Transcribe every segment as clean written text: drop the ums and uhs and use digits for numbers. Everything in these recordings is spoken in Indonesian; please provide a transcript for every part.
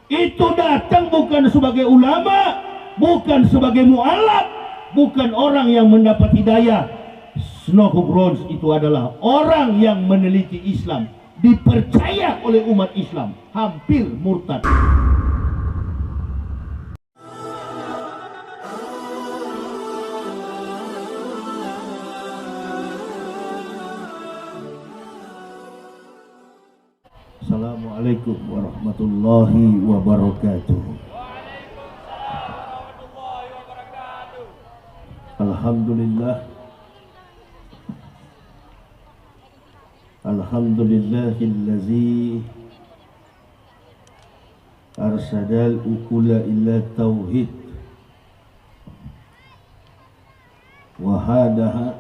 Itu datang bukan sebagai ulama, bukan sebagai mualaf, bukan orang yang mendapat hidayah. Snowhook itu adalah orang yang meneliti Islam, dipercaya oleh umat Islam, hampir murtad. Assalamualaikum warahmatullahi wabarakatuh. Alhamdulillah. Alhamdulillahillazi arsadal ukula illa tauhid wa hadaha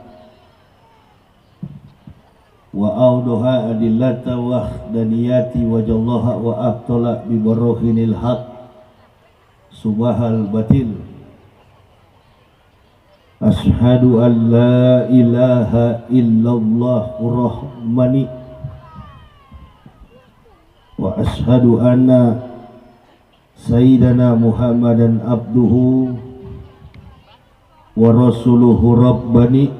wa auduha adillata wahdaniyati wa jallaha wa abtala bibarrohinil haq subahal batil. Ashhadu an la ilaha illallah rahmani wa ashhadu anna sayyidana Muhammadan abduhu wa rasuluhu rabbani.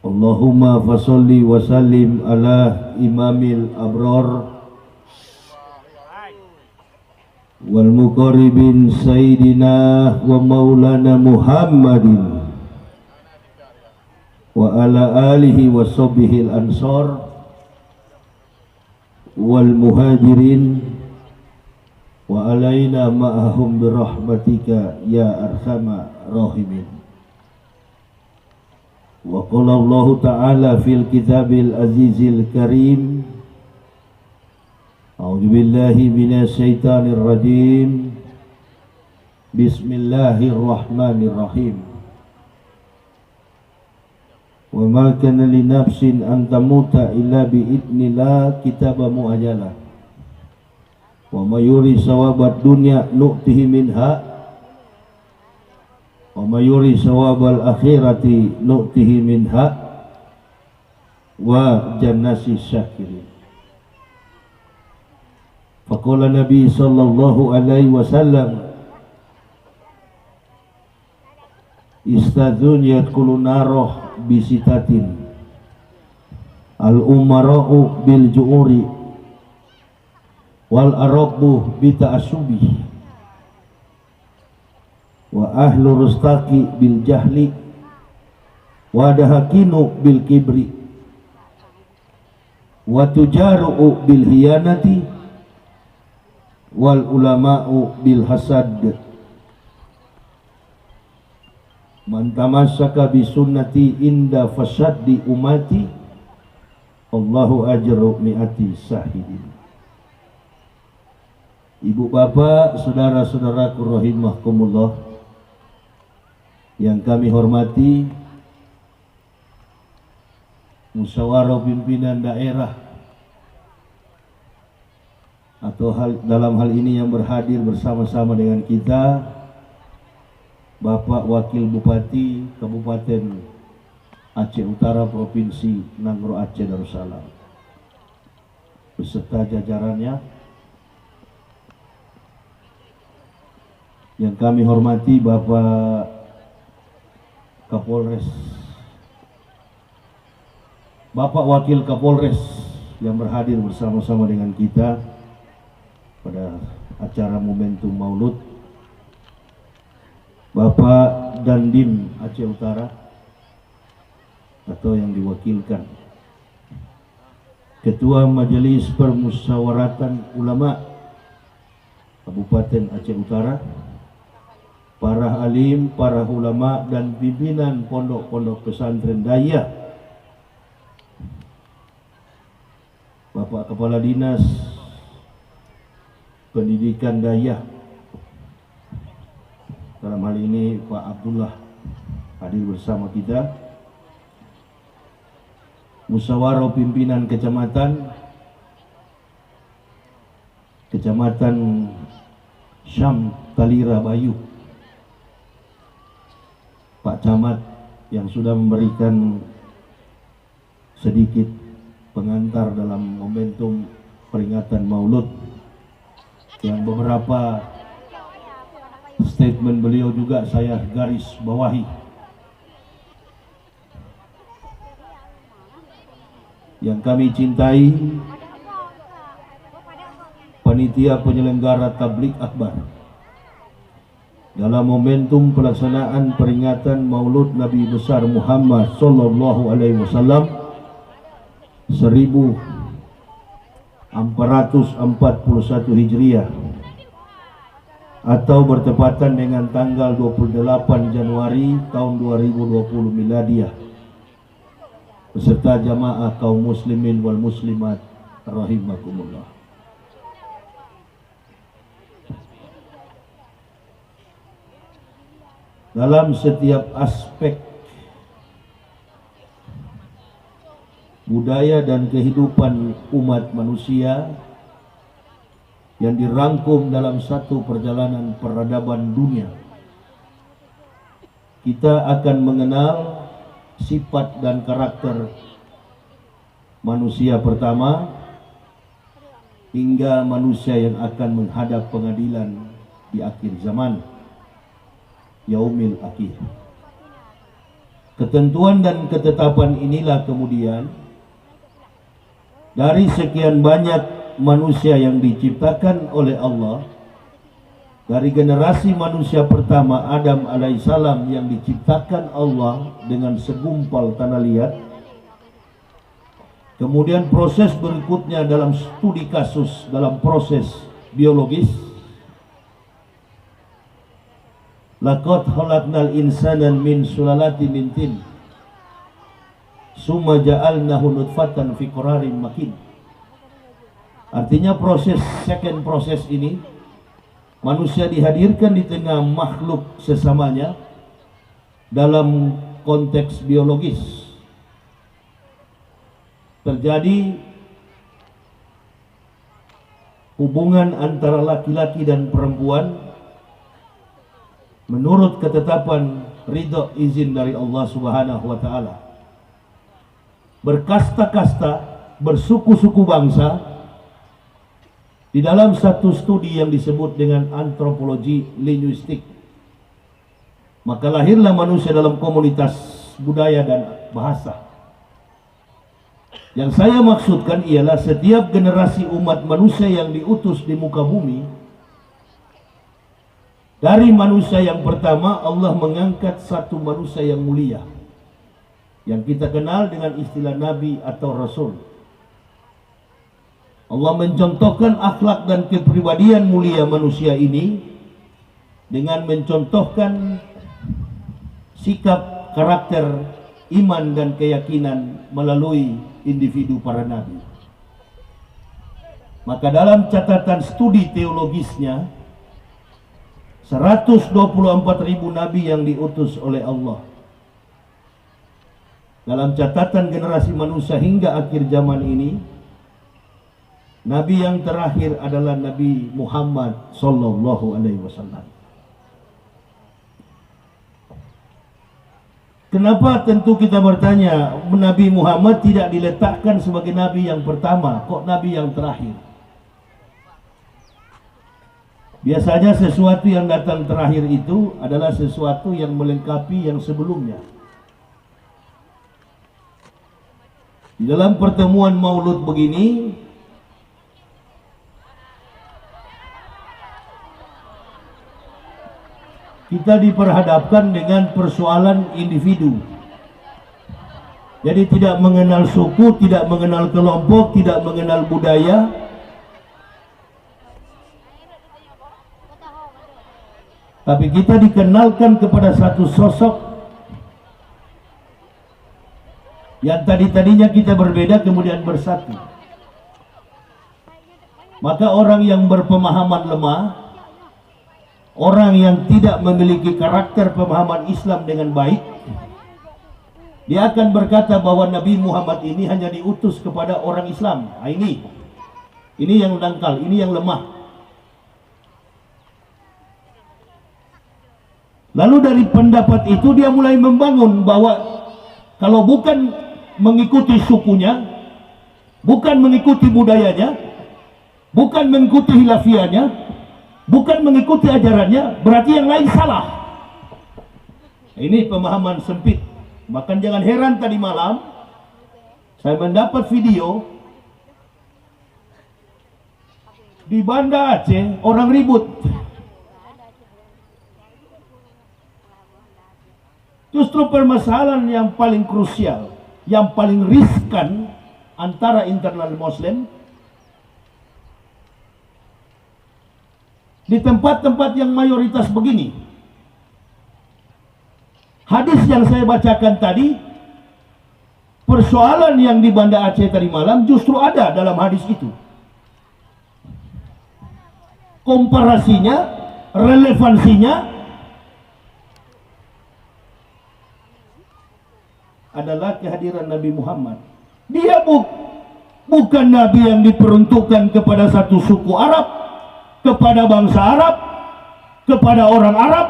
Allahumma fasalli wa sallim ala imamil abrar wal muqarribin sayyidina wa maulana Muhammadin wa ala alihi wa sahbihi al-ansar wal muhajirin wa alaina ma'ahum birahmatika ya arhamar rahimin. Wa qala Allah ta'ala fil kitabil azizil karim, a'udzu billahi minasy syaithanir rajim, bismillahirrahmanirrahim. Wa ma kana li nafsin an tamuta illa bi idznillah kitaban muajjalah. Wa may yuri sawabad dunya nu'tihi minha wa may yuri sawabal akhirati nu'tihi minha wa jannati syakirin. Faqala Nabi sallallahu alaihi wasallam, istadzun yadkhulun naroh bisitatin al-umara'u bil ju'uri wal arabu bita'asubi wa ahlu rustaqi bil jahli wa dahakinu bil kibri wa tujaru bil hiyanati wal ulama'u bil hasad. Man tamassaka bi sunnati inda fasaddi umati Allahu ajru mi'ati sahidin. Ibu bapak, saudara-saudaraku rahimahkumullah yang kami hormati, musyawarah pimpinan daerah atau dalam hal ini yang berhadir bersama-sama dengan kita, Bapak Wakil Bupati Kabupaten Aceh Utara Provinsi Nangro Aceh Darussalam beserta jajarannya, yang kami hormati Bapak Kapolres, Bapak Wakil Kapolres yang berhadir bersama-sama dengan kita pada acara momentum Maulud, Bapak Dandim Aceh Utara atau yang diwakilkan, Ketua Majelis Permusyawaratan Ulama Kabupaten Aceh Utara, para alim, para ulama dan pimpinan pondok-pondok pesantren daya, Bapak Kepala Dinas Pendidikan Daya, dalam hal ini Pak Abdullah hadir bersama kita, musyawarah pimpinan kecamatan Syam Talira Bayu, Pak Camat yang sudah memberikan sedikit pengantar dalam momentum peringatan Maulud, yang beberapa statement beliau juga saya garis bawahi. Yang kami cintai panitia penyelenggara tabligh akbar, dalam momentum pelaksanaan peringatan Maulud Nabi besar Muhammad sallallahu alaihi wasallam 1441 Hijriah atau bertepatan dengan tanggal 28 Januari tahun 2020 Miladiah, beserta jamaah kaum muslimin wal muslimat rahimakumullah. Dalam setiap aspek budaya dan kehidupan umat manusia yang dirangkum dalam satu perjalanan peradaban dunia, kita akan mengenal sifat dan karakter manusia pertama hingga manusia yang akan menghadap pengadilan di akhir zaman, yaumil akhir. Ketentuan dan ketetapan inilah kemudian dari sekian banyak manusia yang diciptakan oleh Allah, dari generasi manusia pertama Adam alaihissalam yang diciptakan Allah dengan segumpal tanah liat, kemudian proses berikutnya dalam studi kasus dalam proses biologis, laqad khalaqnal insana min sulalatin min tin summa ja'alnahu nutfatan fi qararin makin. Artinya second proses ini, manusia dihadirkan di tengah makhluk sesamanya dalam konteks biologis. Terjadi hubungan antara laki-laki dan perempuan menurut ketetapan ridho izin dari Allah Subhanahu wa taala. Berkasta-kasta, bersuku-suku bangsa di dalam satu studi yang disebut dengan antropologi linguistik. Maka lahirlah manusia dalam komunitas budaya dan bahasa. Yang saya maksudkan ialah setiap generasi umat manusia yang diutus di muka bumi, dari manusia yang pertama Allah mengangkat satu manusia yang mulia, yang kita kenal dengan istilah Nabi atau Rasul. Allah mencontohkan akhlak dan kepribadian mulia manusia ini dengan mencontohkan sikap, karakter, iman dan keyakinan melalui individu para nabi. Maka dalam catatan studi teologisnya, 124.000 nabi yang diutus oleh Allah. Dalam catatan generasi manusia hingga akhir zaman ini, nabi yang terakhir adalah Nabi Muhammad sallallahu alaihi wasallam. Kenapa tentu kita bertanya, Nabi Muhammad tidak diletakkan sebagai nabi yang pertama, kok nabi yang terakhir? Biasanya sesuatu yang datang terakhir itu adalah sesuatu yang melengkapi yang sebelumnya. Di dalam pertemuan Maulud begini, kita diperhadapkan dengan persoalan individu. Jadi tidak mengenal suku, tidak mengenal kelompok, tidak mengenal budaya. Tapi kita dikenalkan kepada satu sosok yang tadinya kita berbeda kemudian bersatu. Maka orang yang berpemahaman lemah, orang yang tidak memiliki karakter pemahaman Islam dengan baik, dia akan berkata bahwa Nabi Muhammad ini hanya diutus kepada orang Islam. Nah, ini yang dangkal, ini yang lemah. Lalu dari pendapat itu dia mulai membangun bahwa kalau bukan mengikuti sukunya, bukan mengikuti budayanya, bukan mengikuti hilafiahnya, bukan mengikuti ajarannya, berarti yang lain salah. Ini pemahaman sempit. Bahkan jangan heran tadi malam saya mendapat video di Banda Aceh orang ribut. Justru permasalahan yang paling krusial, yang paling riskan antara internal Muslim di tempat-tempat yang mayoritas begini. Hadis yang saya bacakan tadi, persoalan yang di Banda Aceh tadi malam justru ada dalam hadis itu. Komparasinya, relevansinya adalah kehadiran Nabi Muhammad. Dia bukan Nabi yang diperuntukkan kepada satu suku Arab, kepada bangsa Arab, kepada orang Arab.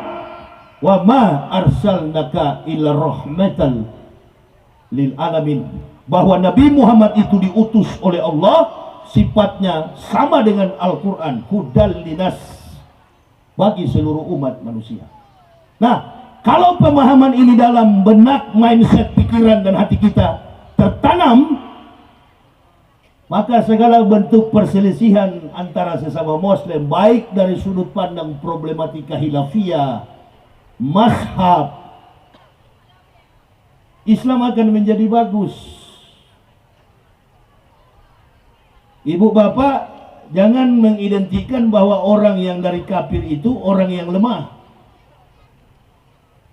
Wa ma arsalnaka illa rahmatan lil alamin. Bahwa Nabi Muhammad itu diutus oleh Allah, sifatnya sama dengan Al-Quran, hudal linas, bagi seluruh umat manusia. Nah, kalau pemahaman ini dalam benak, mindset, pikiran dan hati kita tertanam, maka segala bentuk perselisihan antara sesama Muslim, baik dari sudut pandang problematika khilafiyah, mazhab, Islam akan menjadi bagus. Ibu bapak, jangan mengidentikan bahwa orang yang dari kafir itu orang yang lemah.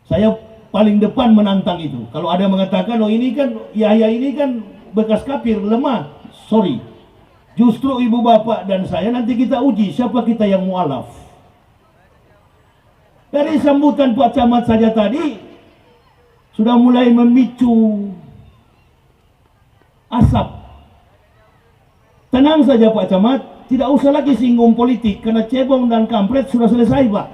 Saya paling depan menantang itu. Kalau ada yang mengatakan, oh ini kan Yahya ini kan bekas kafir, lemah. Sorry. Justru ibu bapak dan saya nanti kita uji siapa kita yang mualaf. Dari sambutan Pak Camat saja tadi sudah mulai memicu asap. Tenang saja Pak Camat, tidak usah lagi singgung politik karena cebong dan kampret sudah selesai Pak.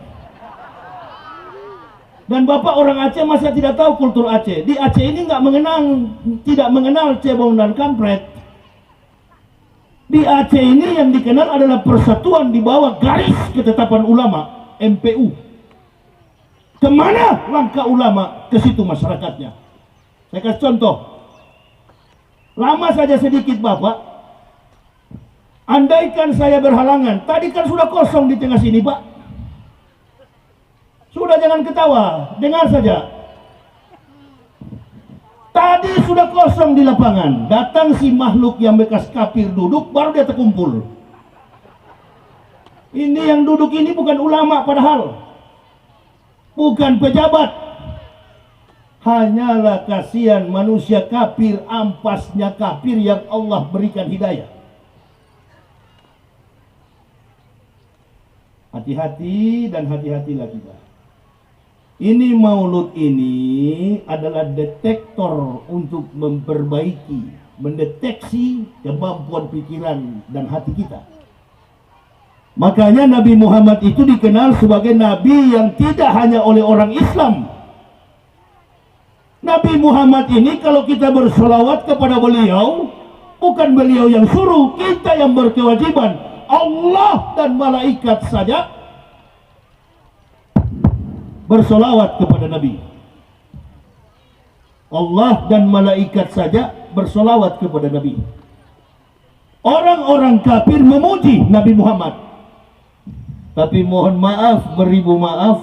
Dan Bapak orang Aceh masa tidak tahu kultur Aceh. Di Aceh ini tidak mengenal cebong dan kampret. Di Aceh ini yang dikenal adalah persatuan di bawah garis ketetapan ulama, MPU. Kemana langkah ulama, ke situ masyarakatnya. Saya kasih contoh. Lama saja sedikit Bapak. Andaikan saya berhalangan, tadi kan sudah kosong di tengah sini Pak. Sudah, jangan ketawa, dengar saja. Tadi sudah kosong di lapangan. Datang si makhluk yang bekas kafir duduk, baru dia terkumpul. Ini yang duduk ini bukan ulama padahal. Bukan pejabat. Hanyalah kasihan manusia kafir, ampasnya kafir yang Allah berikan hidayah. Hati-hati dan hati-hatilah kita. Ini maulud ini adalah detektor untuk memperbaiki, mendeteksi kemampuan pikiran dan hati kita. Makanya Nabi Muhammad itu dikenal sebagai Nabi yang tidak hanya oleh orang Islam. Nabi Muhammad ini kalau kita bersolawat kepada beliau, bukan beliau yang suruh, kita yang berkewajiban. Allah dan malaikat saja bersolawat kepada Nabi. Allah dan malaikat saja bersolawat kepada Nabi. Orang-orang kafir memuji Nabi Muhammad. Tapi mohon maaf, beribu maaf,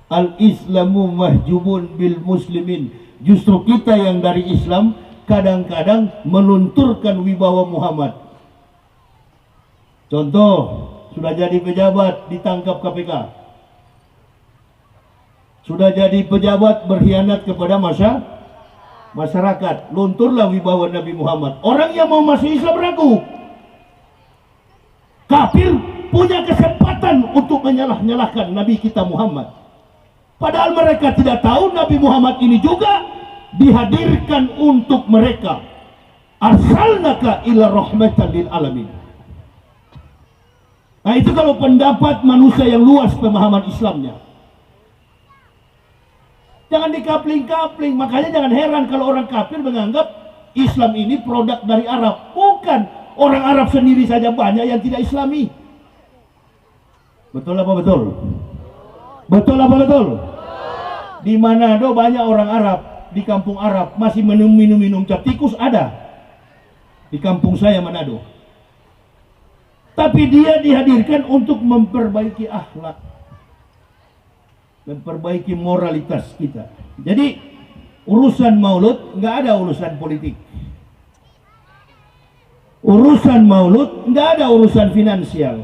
al-islamu mahjubun bil muslimin. Justru kita yang dari Islam kadang-kadang melunturkan wibawa Muhammad. Contoh, sudah jadi pejabat ditangkap KPK. Sudah jadi pejabat berkhianat kepada masyarakat. Lunturlah wibawa Nabi Muhammad. Orang yang mau masuk Islam ragu. Kafir punya kesempatan untuk menyalah-nyalahkan Nabi kita Muhammad. Padahal mereka tidak tahu Nabi Muhammad ini juga dihadirkan untuk mereka. Arsalnaka ila rahmatan lil alamin. Nah itu kalau pendapat manusia yang luas pemahaman Islamnya. Jangan dikapling-kapling. Makanya jangan heran kalau orang kafir menganggap Islam ini produk dari Arab. Bukan. Orang Arab sendiri saja banyak yang tidak Islami. Betul apa betul? Betul apa betul? Di Manado banyak orang Arab, di kampung Arab masih minum cap tikus ada. Di kampung saya Manado. Tapi dia dihadirkan untuk memperbaiki akhlak, memperbaiki moralitas kita. Jadi urusan maulud nggak ada urusan politik. Urusan maulud nggak ada urusan finansial.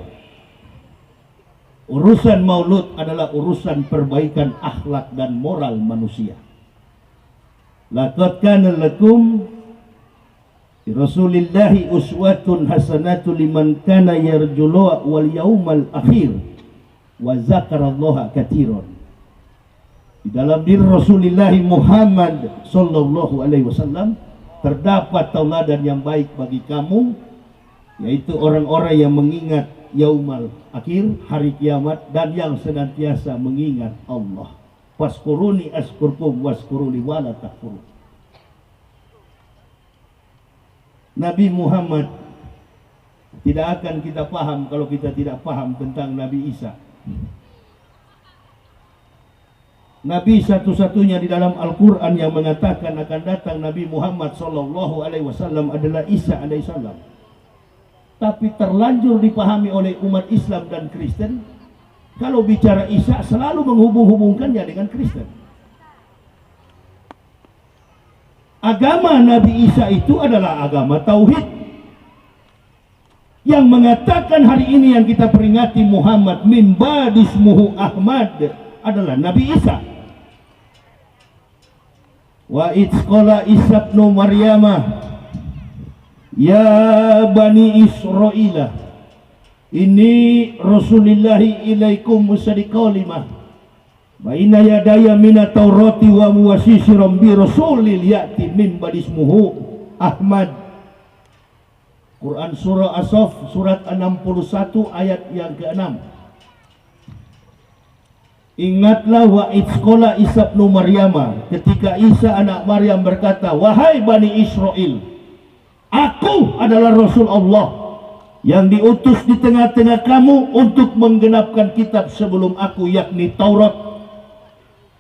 Urusan maulud adalah urusan perbaikan akhlak dan moral manusia. Laqad kana lakum fi Rasulillahi uswatun hasanatun liman kana yarjullaha wal yaumal akhir wa dzakarallaha katsiran. Di dalam diri Rasulullah Muhammad sallallahu alaihi wasallam terdapat tauladan yang baik bagi kamu, yaitu orang-orang yang mengingat yaumal akhir, hari kiamat, dan yang senantiasa mengingat Allah. Waskuruni askurkum waskuruni wala takfurun. Nabi Muhammad tidak akan kita paham kalau kita tidak paham tentang Nabi Isa. Nabi satu-satunya di dalam Al-Quran yang mengatakan akan datang Nabi Muhammad sallallahu alaihi wasallam adalah Isa alaihissalam. Tapi terlanjur dipahami oleh umat Islam dan Kristen, kalau bicara Isa selalu menghubung-hubungkannya dengan Kristen. Agama Nabi Isa itu adalah agama tauhid, yang mengatakan hari ini yang kita peringati Muhammad min ba'dismuhu Ahmad adalah Nabi Isa. Wa itsqala Isa ibnu Maryamah ya Bani Israel, ini Rasulillahi ilaikum musaddiqan lima baina yadaya minat taurati wa muwassisiran bi rasulil ya'ti min badismuhu Ahmad. Quran surah As-Saff surat 61 ayat yang ke-6. Ingatlah wa itsqala Isa ibnu Maryamah, ketika Isa anak Maryam berkata, wahai Bani Israel, aku adalah Rasul Allah yang diutus di tengah-tengah kamu untuk menggenapkan kitab sebelum aku, yakni Taurat.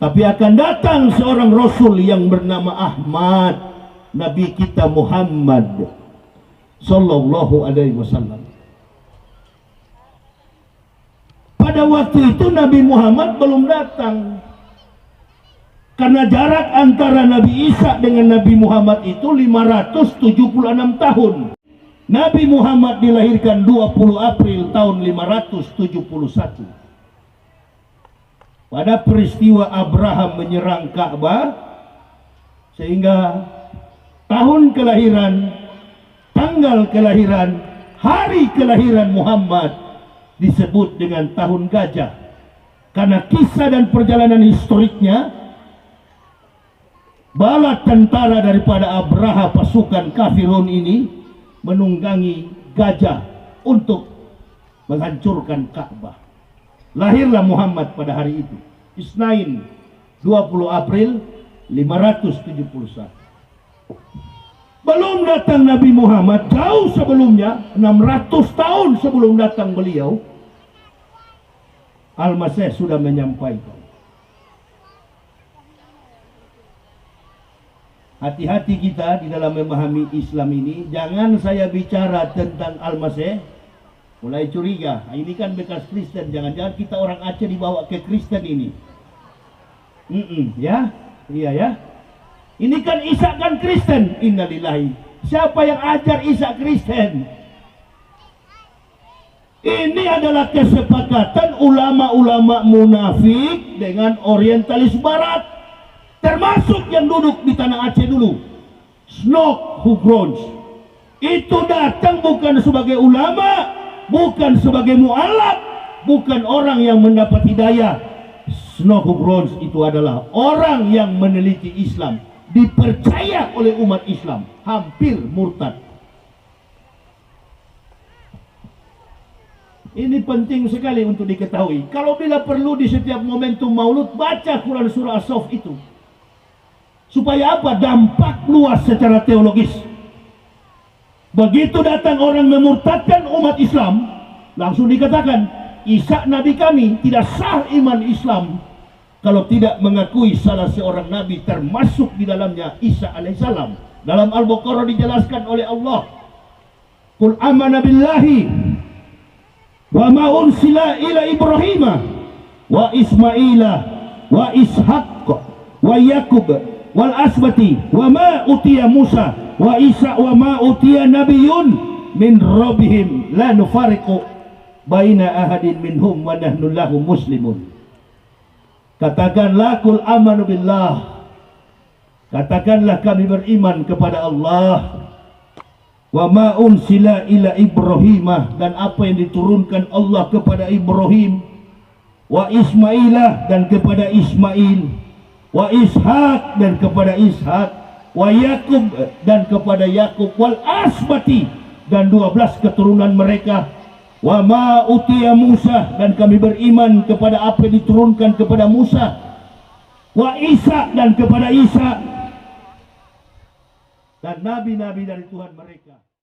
Tapi akan datang seorang Rasul yang bernama Ahmad, Nabi kita Muhammad sallallahu alaihi wasallam. Pada waktu itu Nabi Muhammad belum datang. Karena jarak antara Nabi Isa dengan Nabi Muhammad itu 576 tahun. Nabi Muhammad dilahirkan 20 April tahun 571. Pada peristiwa Abraham menyerang Ka'bah, sehingga tahun kelahiran, tanggal kelahiran, hari kelahiran Muhammad disebut dengan tahun gajah. Karena kisah dan perjalanan historiknya, bala tentara daripada Abraha pasukan kafirun ini menunggangi gajah untuk menghancurkan Ka'bah. Lahirlah Muhammad pada hari itu, Isnain 20 April 571. Belum datang Nabi Muhammad, jauh sebelumnya, 600 tahun sebelum datang beliau, Al-Masih sudah menyampaikan. Hati-hati kita di dalam memahami Islam ini. Jangan saya bicara tentang Al-Masih mulai curiga, ini kan bekas Kristen, jangan-jangan kita orang Aceh dibawa ke Kristen ini. Ya, iya ya. Ini kan Isa kan Kristen, innalillahi. Siapa yang ajar Isa Kristen? Ini adalah kesepakatan ulama-ulama munafik dengan orientalis barat, termasuk yang duduk di tanah Aceh dulu, Snok Hugrons. Itu datang bukan sebagai ulama, bukan sebagai mu'alaf, bukan orang yang mendapat hidayah. Snok Hugrons itu adalah orang yang meneliti Islam, dipercaya oleh umat Islam, hampir murtad. Ini penting sekali untuk diketahui. Kalau bila perlu di setiap momentum maulud, baca Quran surah As-Saff itu. Supaya apa? Dampak luas secara teologis. Begitu datang orang memurtadkan umat Islam, langsung dikatakan, Isa nabi kami, tidak sah iman Islam kalau tidak mengakui salah seorang nabi, termasuk di dalamnya Isa alaihissalam. Dalam Al-Baqarah dijelaskan oleh Allah, Qul amana billahi wa ma unsila ila Ibrahim wa Ismaila wa Ishaq wa Yakub wal asbati wa ma utiya Musa wa Isa wa ma utiya nabiyyun min rabbihim la nufariqu baina ahadin minhum wa nahnu lahu muslimun. Katakanlah qul amanu billah, katakanlah kami beriman kepada Allah, wa ma unsila ila Ibrahim, dan apa yang diturunkan Allah kepada Ibrahim, wa Ismailah, dan kepada Ismail, wa Ishaq, dan kepada Ishaq, wa Yakub, dan kepada Yakub, wal asbati, dan 12 keturunan mereka, wa ma utiya Musa, dan kami beriman kepada apa yang diturunkan kepada Musa, wa Isa, dan kepada Isa, dan nabi-nabi dari Tuhan mereka.